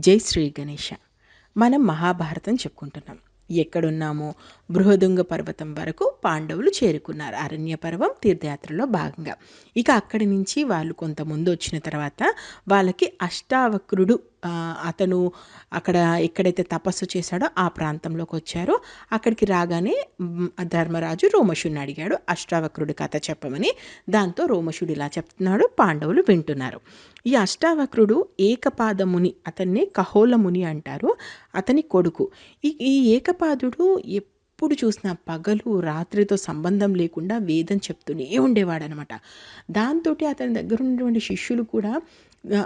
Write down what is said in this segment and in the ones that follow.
జై శ్రీ గణేష. మనం మహాభారతం చెప్పుకుంటున్నాం. ఎక్కడున్నామో బృహదుంగ పర్వతం వరకు పాండవులు చేరుకున్నారు. అరణ్య పర్వం తీర్థయాత్రలో భాగంగా. ఇక అక్కడి నుంచి వాళ్ళు కొంత ముందు వచ్చిన తర్వాత వాళ్ళకి అష్టావక్రుడు అతను అక్కడ ఎక్కడైతే తపస్సు చేశాడో ఆ ప్రాంతంలోకి వచ్చారో అక్కడికి రాగానే ధర్మరాజు రోమశుడిని అడిగాడు అష్టావక్రుడి కథ చెప్పమని. దాంతో రోమశుడు ఇలా చెప్తున్నాడు, పాండవులు వింటున్నారు. ఈ అష్టావక్రుడు ఏకపాదముని, అతన్ని కహోలముని అంటారు. అతని కొడుకు. ఈ ఏకపాదుడు ఎప్పుడు చూసినా పగలు రాత్రితో సంబంధం లేకుండా వేదం చెప్తూనే ఉండేవాడనమాట. దాంతో అతని దగ్గర ఉన్నటువంటి శిష్యులు కూడా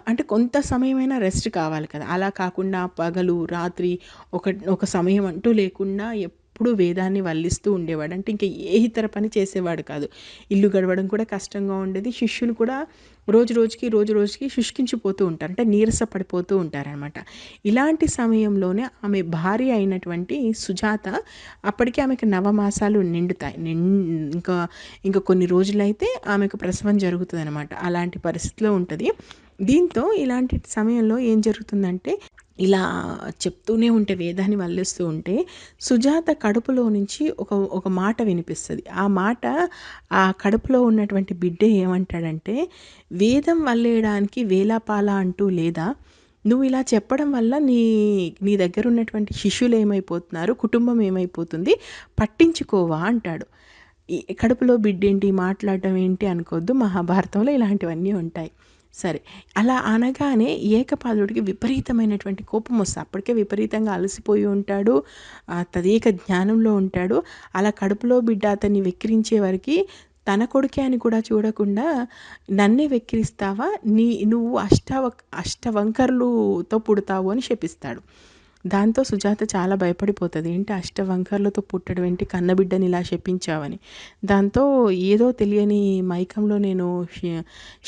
అంటే కొంత సమయమైనా రెస్ట్ కావాలి కదా, అలా కాకుండా పగలు రాత్రి ఒక ఒక సమయం అంటూ లేకుండా ఎప్పుడు వేదాన్ని వల్లిస్తూ ఉండేవాడు. అంటే ఇంకా ఏ ఇతర పని చేసేవాడు కాదు. ఇల్లు గడవడం కూడా కష్టంగా ఉండేది. శిష్యులు కూడా రోజు రోజుకి శుష్కించిపోతూ ఉంటారు, అంటే నీరస పడిపోతూ ఉంటారనమాట. ఇలాంటి సమయంలోనే ఆమె భార్య అయినటువంటి సుజాత, అప్పటికి ఆమెకు నవమాసాలు నిండుతాయి. ఇంకా ఇంకా కొన్ని రోజులైతే ఆమెకు ప్రసవం జరుగుతుంది అనమాట. అలాంటి పరిస్థితిలో ఉంటుంది. దీంతో ఇలాంటి సమయంలో ఏం జరుగుతుందంటే, ఇలా చెప్తూనే ఉంటే వేదాన్ని వల్లిస్తూ ఉంటే సుజాత కడుపులో నుంచి ఒక మాట వినిపిస్తుంది. ఆ మాట, ఆ కడుపులో ఉన్నటువంటి బిడ్డ ఏమంటాడంటే, వేదం వల్లేయడానికి వేలాపాల అంటూ లేదా, నువ్వు ఇలా చెప్పడం వల్ల నీ నీ దగ్గర ఉన్నటువంటి శిష్యులు ఏమైపోతున్నారు, కుటుంబం ఏమైపోతుంది, పట్టించుకోవా అంటాడు. ఈ కడుపులో బిడ్డేంటి, మాట్లాడడం ఏంటి అనుకోవద్దు, మహాభారతంలో ఇలాంటివన్నీ ఉంటాయి. సరే, అలా అనగానే ఏకపాదుడికి విపరీతమైనటువంటి కోపం వస్తుంది. అప్పటికే విపరీతంగా అలసిపోయి ఉంటాడు, తదేక జ్ఞానంలో ఉంటాడు. అలా కడుపులో బిడ్డ అతన్ని వెక్కిరించే వరకు తన కొడుకే అని కూడా చూడకుండా, నన్నే వెక్కిరిస్తావా, నువ్వు అష్టవంకర్లతో పుడతావు అని శపిస్తాడు. దాంతో సుజాత చాలా భయపడిపోతుంది. ఏంటి అష్టవంకర్లతో పుట్టడం ఏంటి, కన్నబిడ్డని ఇలా శపించావని. దాంతో ఏదో తెలియని మైకంలో నేను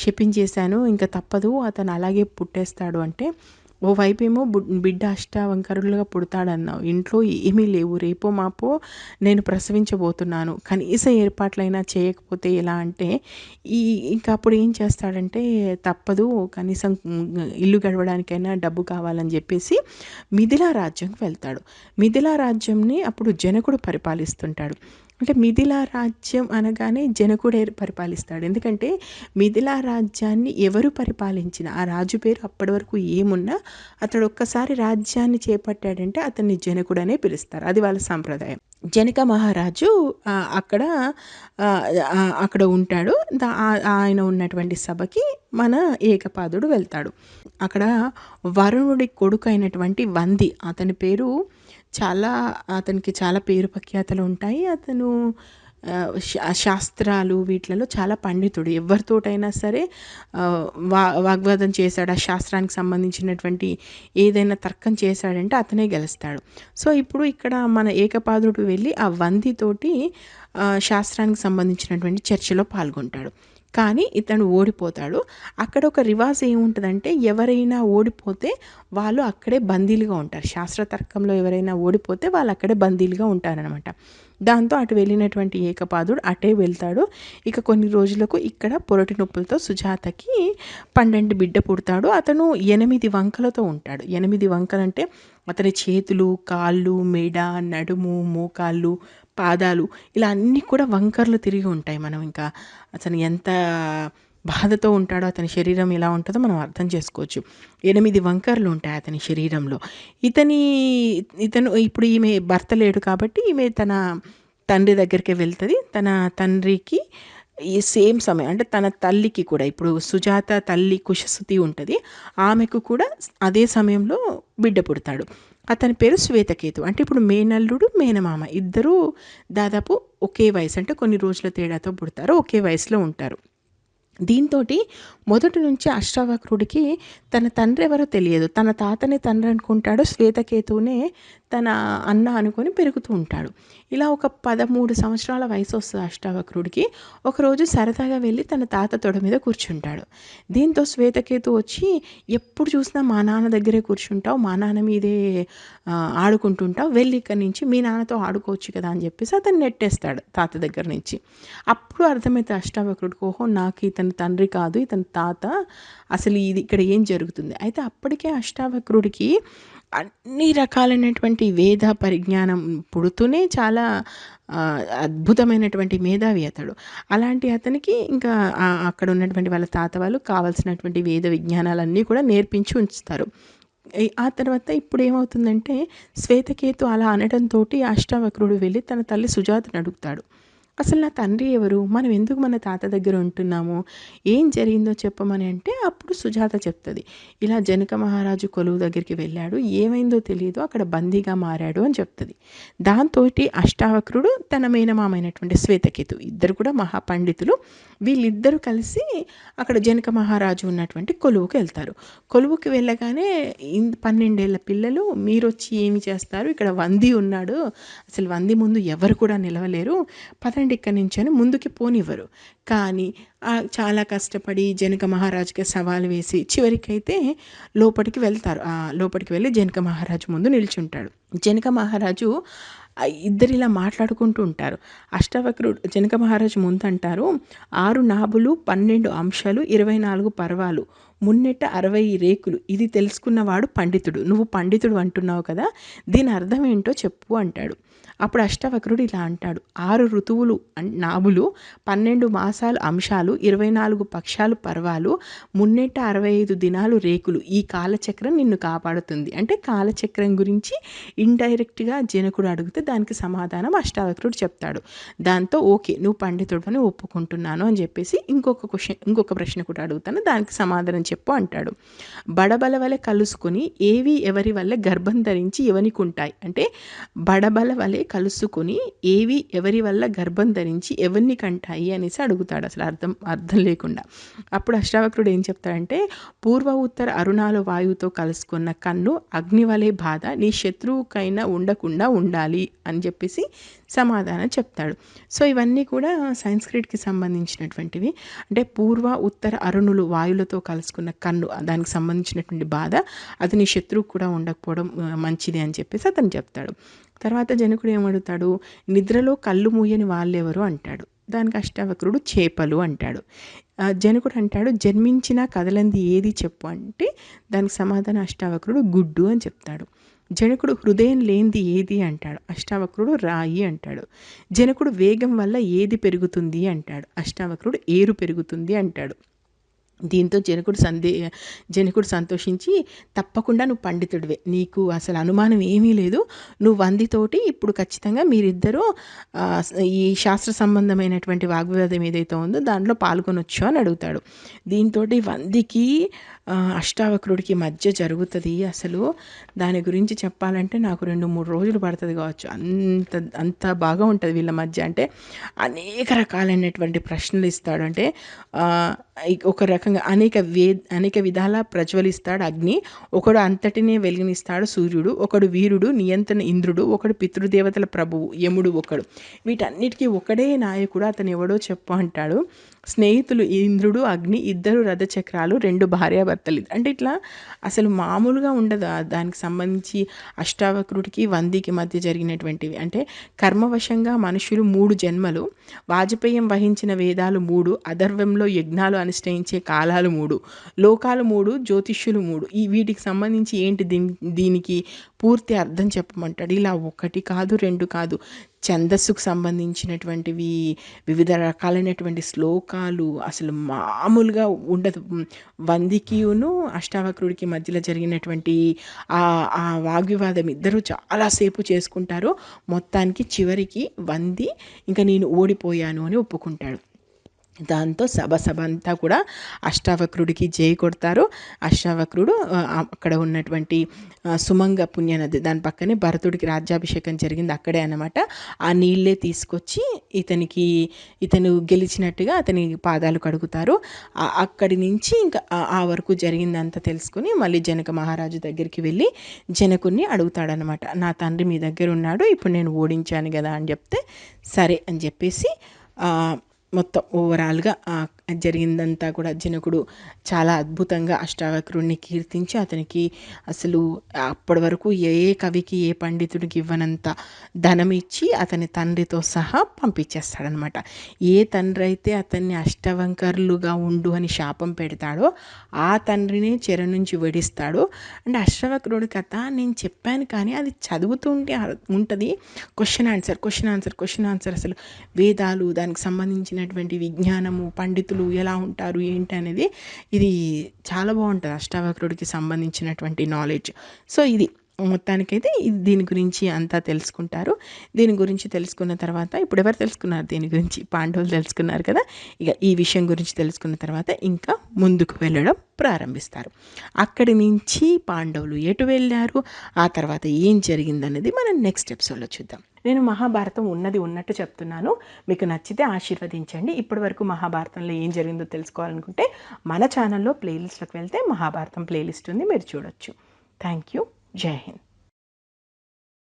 శపించేశాను, ఇంకా తప్పదు, అతను అలాగే పుట్టేస్తాడు అంటే, ఓవైపేమో బిడ్డ అష్టవంకరులుగా పుడతాడన్నావు, ఇంట్లో ఏమీ లేవు, రేపో మాపో నేను ప్రసవించబోతున్నాను, కనీస ఏర్పాట్లైనా చేయకపోతే ఎలా అంటే, ఇంకా అప్పుడు ఏం చేస్తాడంటే, తప్పదు, కనీసం ఇల్లు గడవడానికైనా డబ్బు కావాలని చెప్పేసి మిథిలా రాజ్యంకి వెళ్తాడు. మిథిలా రాజ్యంని అప్పుడు జనకుడు పరిపాలిస్తుంటాడు. అంటే మిథిలా రాజ్యం అనగానే జనకుడే పరిపాలిస్తాడు. ఎందుకంటే మిథిలా రాజ్యాన్ని ఎవరు పరిపాలించిన ఆ రాజు పేరు అప్పటి వరకు ఏమున్నా, అతడు ఒక్కసారి రాజ్యాన్ని చేపట్టాడంటే అతన్ని జనకుడనే పిలుస్తారు. అది వాళ్ళ సాంప్రదాయం. జనక మహారాజు అక్కడ అక్కడ ఉంటాడు. ఆయన ఉన్నటువంటి సభకి మన ఏకపాదుడు వెళ్తాడు. అక్కడ వరుణుడి కొడుకు అయినటువంటి వంది, అతని పేరు అతనికి చాలా పేరు ప్రఖ్యాతలు ఉంటాయి. అతను శాస్త్రాలు వీటిలలో చాలా పండితుడు. ఎవరితోటైనా సరే వాగ్వాదం చేశాడు, ఆ శాస్త్రానికి సంబంధించినటువంటి ఏదైనా తర్కం చేశాడంటే అతనే గెలుస్తాడు. సో ఇప్పుడు ఇక్కడ మన ఏకపాదుడు వెళ్ళి ఆ వందితోటి శాస్త్రానికి సంబంధించినటువంటి చర్చలో పాల్గొంటాడు. కానీ ఇతను ఓడిపోతాడు. అక్కడ ఒక రివాజ్ ఏముంటుందంటే, ఎవరైనా ఓడిపోతే వాళ్ళు అక్కడే బందీలుగా ఉంటారు. శాస్త్రతర్కంలో ఎవరైనా ఓడిపోతే వాళ్ళు అక్కడే బందీలుగా ఉంటారనమాట. దాంతో అటు వెళ్ళినటువంటి ఏకపాదుడు అటే వెళ్తాడు. ఇక కొన్ని రోజులకు ఇక్కడ పొరటి నొప్పులతో సుజాతకి 12 బిడ్డ పుడతాడు. అతను 8 వంకలతో ఉంటాడు. 8 వంకలంటే అతని చేతులు, కాళ్ళు, మెడ, నడుము, మోకాళ్ళు, పాదాలు ఇలా అన్నీ కూడా వంకర్లు తిరిగి ఉంటాయి. మనం ఇంకా అతను ఎంత బాధతో ఉంటాడో, అతని శరీరం ఎలా ఉంటుందో మనం అర్థం చేసుకోవచ్చు. 8 వంకర్లు ఉంటాయి అతని శరీరంలో. ఇతను ఇప్పుడు ఈమె భర్త లేడు కాబట్టి ఈమె తన తండ్రి దగ్గరికి వెళ్తుంది. తన తండ్రికి ఈ సేమ్ సమయం, అంటే తన తల్లికి కూడా, ఇప్పుడు సుజాత తల్లి కుశసుతి ఉంటుంది, ఆమెకు కూడా అదే సమయంలో బిడ్డ పుడతాడు. అతని పేరు శ్వేతకేతు. అంటే ఇప్పుడు మేనల్లుడు మేనమామ ఇద్దరూ దాదాపు ఒకే వయసు, అంటే కొన్ని రోజుల తేడాతో పుడతారు, ఒకే వయసులో ఉంటారు. దీంతో మొదటి నుంచి అష్టావక్రుడికి తన తండ్రి ఎవరో తెలియదు. తన తాతనే తండ్రి అనుకుంటాడు, శ్వేతకేతువునే తన అన్న అనుకొని పెరుగుతూ ఉంటాడు. ఇలా ఒక 13 సంవత్సరాల వయసు వస్తుంది అష్టావక్రుడికి. ఒకరోజు సరదాగా వెళ్ళి తన తాత తొడ మీద కూర్చుంటాడు. దీంతో శ్వేతకేతు వచ్చి, ఎప్పుడు చూసినా మా నాన్న దగ్గరే కూర్చుంటావు, మా నాన్న మీదే ఆడుకుంటుంటావు, వెళ్ళి ఇక్కడి నుంచి మీ నాన్నతో ఆడుకోవచ్చు కదా అని చెప్పేసి అతను నెట్టేస్తాడు తాత దగ్గర నుంచి. అప్పుడు అర్థమవుతుంది అష్టావక్రుడికి, ఓహో నాకు ఇతను ఇతని తండ్రి కాదు, ఇతని తాత, అసలు ఇది ఇక్కడ ఏం జరుగుతుంది. అయితే అప్పటికే అష్టావక్రుడికి అన్ని రకాలైనటువంటి వేద పరిజ్ఞానం పుడుతూనే చాలా అద్భుతమైనటువంటి మేధావి అతడు. అలాంటి అతనికి ఇంకా అక్కడ ఉన్నటువంటి వాళ్ళ తాత వాళ్ళు కావాల్సినటువంటి వేద విజ్ఞానాలన్నీ కూడా నేర్పించి ఉంచుతారు. ఆ తర్వాత ఇప్పుడు ఏమవుతుందంటే, శ్వేతకేతు అలా అనడంతోటి అష్టావక్రుడు వెళ్ళి తన తల్లి సుజాతని అడుగుతాడు. అసలు నా తండ్రి ఎవరు? మనం ఎందుకు మన తాత దగ్గర ఉంటున్నాము? ఏం జరిగిందో చెప్పమని అంటే, అప్పుడు సుజాత చెప్తది. ఇలా జనక మహారాజు కొలువు దగ్గరికి వెళ్ళాడు. ఏమైందో తెలీదు. అక్కడ బందీగా మారాడు అని చెప్తది. దాంతోటి అష్టావక్రుడు తన మేనమామైనటువంటి శ్వేతకేతు ఇద్దరు కూడా మహాపండితులు. వీళ్ళిద్దరూ కలిసి అక్కడ జనక మహారాజు ఉన్నటువంటి కొలువుకి వెళ్తారు. కొలువుకి వెళ్ళగానే 12 ఏళ్ల పిల్లలు మీరొచ్చి ఏమి చేస్తారు? ఇక్కడ వంది ఉన్నాడు. అసలు వంది ముందు ఎవరు కూడా నిలవలేరు. పదండి ఇక్కడి నుంచి అని ముందుకి పోనివ్వరు. కానీ చాలా కష్టపడి జనక మహారాజుకి సవాలు వేసి చివరికైతే లోపలికి వెళ్తారు. లోపలికి వెళ్ళి జనక మహారాజు ముందు నిల్చుంటాడు. జనక మహారాజు ఇద్దరు ఇలా మాట్లాడుకుంటూ ఉంటారు. అష్టావక్రుడు జనక మహారాజు ముందంటారు, 6 నాభులు 12 అంశాలు 24 పర్వాలు మున్నెట్ట 60 రేకులు ఇది తెలుసుకున్నవాడు పండితుడు. నువ్వు పండితుడు అంటున్నావు కదా, దీని అర్థం ఏంటో చెప్పు అంటాడు. అప్పుడు అష్టావక్రుడు ఇలా అంటాడు, 6 ఋతువులు నాభులు, 12 మాసాలు అంశాలు, 24 పక్షాలు పర్వాలు, మున్నెట్ట 65 దినాలు రేకులు, ఈ కాలచక్రం నిన్ను కాపాడుతుంది. అంటే కాలచక్రం గురించి ఇండైరెక్ట్గా జనకుడు అడిగితే దానికి సమాధానం అష్టావక్రుడు చెప్తాడు. దాంతో ఓకే, నువ్వు పండితుడు అని ఒప్పుకుంటున్నాను అని చెప్పేసి ఇంకొక ప్రశ్న కూడా అడుగుతాను, దానికి సమాధానం చెప్పు అంటాడు. బడబల వలె కలుసుకొని ఏవి ఎవరి వల్ల గర్భం ధరించి ఎవనికి ఉంటాయి. అంటే బడబల వలె కలుసుకొని ఏవి ఎవరి వల్ల గర్భం ధరించి ఎవరిని కంటాయి అనేసి అడుగుతాడు, అసలు అర్థం లేకుండా. అప్పుడు అష్టావక్రుడు ఏం చెప్తాడంటే, పూర్వ ఉత్తర అరుణాల వాయువుతో కలుసుకున్న కన్ను అగ్ని వలె బాధ నీ శత్రువుకైనా ఉండకుండా ఉండాలి అని చెప్పేసి సమాధానం చెప్తాడు. సో ఇవన్నీ కూడా సంస్కృతికి సంబంధించినటువంటివి. అంటే పూర్వ ఉత్తర అరుణులు వాయువులతో కలుసుకున్న కన్ను, దానికి సంబంధించినటువంటి బాధ, అది నీ శత్రువు కూడా ఉండకపోవడం మంచిది అని చెప్పేసి అతను చెప్తాడు. తర్వాత జనకుడు ఏమడుగుతాడు, నిద్రలో కళ్ళు మూయని వాళ్ళెవరు అంటాడు. దానికి అష్టావక్రుడు చేపలు అంటాడు. జనకుడు అంటాడు, జన్మించిన కదలంది ఏది చెప్పు అంటే దానికి సమాధానం అష్టావక్రుడు గుడ్డు అని చెప్తాడు. జనకుడు హృదయం లేనిది ఏది అంటాడు. అష్టావక్రుడు రాయి అంటాడు. జనకుడు వేగం వల్ల ఏది పెరుగుతుంది అంటాడు. అష్టావక్రుడు ఏరు పెరుగుతుంది అంటాడు. దీంతో జనకుడు సంతోషించి, తప్పకుండా నువ్వు పండితుడివే, నీకు అసలు అనుమానం ఏమీ లేదు, నువ్వు వందితోటి ఇప్పుడు ఖచ్చితంగా మీరిద్దరూ ఈ శాస్త్ర సంబంధమైనటువంటి వాగ్వివాదం ఏదైతే ఉందో దాంట్లో పాల్గొనొచ్చు అని అడుగుతాడు. దీంతో వందికి అష్టావక్రుడికి మధ్య జరుగుతుంది. అసలు దాని గురించి చెప్పాలంటే నాకు 2-3 రోజులు పడుతుంది కావచ్చు, అంత బాగా ఉంటుంది వీళ్ళ మధ్య. అంటే అనేక రకాలైనటువంటి ప్రశ్నలు ఇస్తాడు. అంటే ఒక రకంగా అనేక విధాల ప్రజ్వలిస్తాడు అగ్ని. ఒకడు అంతటినే వెలిగినిస్తాడు సూర్యుడు. ఒకడు వీరుడు నియంత్రణ ఇంద్రుడు. ఒకడు పితృదేవతల ప్రభువు యముడు. ఒకడు వీటన్నిటికీ ఒకడే నాయకుడు, అతను ఎవడో చెప్పు అంటాడు. స్నేహితులు ఇంద్రుడు అగ్ని, ఇద్దరు రథచక్రాలు, 2 భార్యాభర్తలు. అంటే ఇట్లా అసలు మామూలుగా ఉండదు దానికి సంబంధించి అష్టావక్రుడికి వందికి మధ్య జరిగినటువంటివి. అంటే కర్మవశంగా మనుషులు 3 జన్మలు, వాజపేయం వహించిన వేదాలు 3, అధర్వంలో యజ్ఞాలు అనుష్ఠించే కాలాలు 3, లోకాలు 3, జ్యోతిష్యులు 3. వీటికి సంబంధించి ఏంటి దీనికి పూర్తి అర్థం చెప్పమంటాడు. ఇలా 1 కాదు 2 కాదు, ఛందస్సుకు సంబంధించినటువంటివి, వివిధ రకాలైనటువంటి శ్లోకాలు, అసలు మామూలుగా ఉండదు. వందికియును అష్టావక్రుడికి మధ్యలో జరిగినటువంటి ఆ వాగ్వివాదం ఇద్దరు చాలాసేపు చేసుకుంటారు. మొత్తానికి చివరికి వంది ఇంకా నేను ఓడిపోయాను అని ఒప్పుకుంటాడు. దాంతో సభ అంతా కూడా అష్టావక్రుడికి జై కొడతారు. అష్టావక్రుడు అక్కడ ఉన్నటువంటి సుమంగ పుణ్యనది దాని పక్కనే భరతుడికి రాజ్యాభిషేకం జరిగింది అక్కడే అన్నమాట. ఆ నీళ్ళే తీసుకొచ్చి ఇతను గెలిచినట్టుగా అతని పాదాలు కడుగుతారు. అక్కడి నుంచి ఇంకా ఆ వరకు జరిగిందంతా తెలుసుకుని మళ్ళీ జనక మహారాజు దగ్గరికి వెళ్ళి జనకుని అడుగుతాడనమాట, నా తండ్రి మీ దగ్గర ఉన్నాడు, ఇప్పుడు నేను ఓడించాను కదా అని చెప్తే సరే అని చెప్పేసి మొత్తం ఓవరాల్‌గా జరిగిందంతా కూడా జనకుడు చాలా అద్భుతంగా అష్టావక్రుడిని కీర్తించి అతనికి అసలు అప్పటి వరకు ఏ కవికి, ఏ పండితుడికి ఇవ్వనంత ధనమిచ్చి అతని తండ్రితో సహా పంపించేస్తాడనమాట. ఏ తండ్రైతే అతన్ని అష్టవంకరులుగా ఉండు అని శాపం పెడతాడో, ఆ తండ్రిని చెర నుంచి విడిస్తాడో. అంటే అష్టవక్రుడి కథ నేను చెప్పాను కానీ అది చదువుతుంటే ఉంటది. Question answer, question answer, question answer అసలు వేదాలు, దానికి సంబంధించినటువంటి విజ్ఞానము, పండితులు ఎలా ఉంటారు ఏంటి అనేది ఇది చాలా బావుంటది. అష్టావక్రుడికి సంబంధించినటువంటి నాలెడ్జ్. సో, ఇది మొత్తానికైతే దీని గురించి అంతా తెలుసుకుంటారు. దీని గురించి తెలుసుకున్న తర్వాత ఇప్పుడెవరు తెలుసుకున్నారు దీని గురించి? పాండవులు తెలుసుకున్నారు కదా! ఇక ఈ విషయం గురించి తెలుసుకున్న తర్వాత ఇంకా ముందుకు వెళ్ళడం ప్రారంభిస్తారు. అక్కడి నుంచి పాండవులు ఎటు వెళ్ళారు? ఆ తర్వాత ఏం జరిగిందనేది మనం నెక్స్ట్ ఎపిసోడ్‌లో చూద్దాం. నేను మహాభారతం ఉన్నది ఉన్నట్టు చెప్తున్నాను. మీకు నచ్చితే ఆశీర్వదించండి. ఇప్పటి వరకు మహాభారతంలో ఏం జరిగిందో తెలుసుకోవాలనుకుంటే మన ఛానల్‌లో ప్లేలిస్ట్‌లోకి వెళ్తే మహాభారతం ప్లేలిస్ట్ ఉంది. మీరు చూడొచ్చు. Thank you. జై హింద్.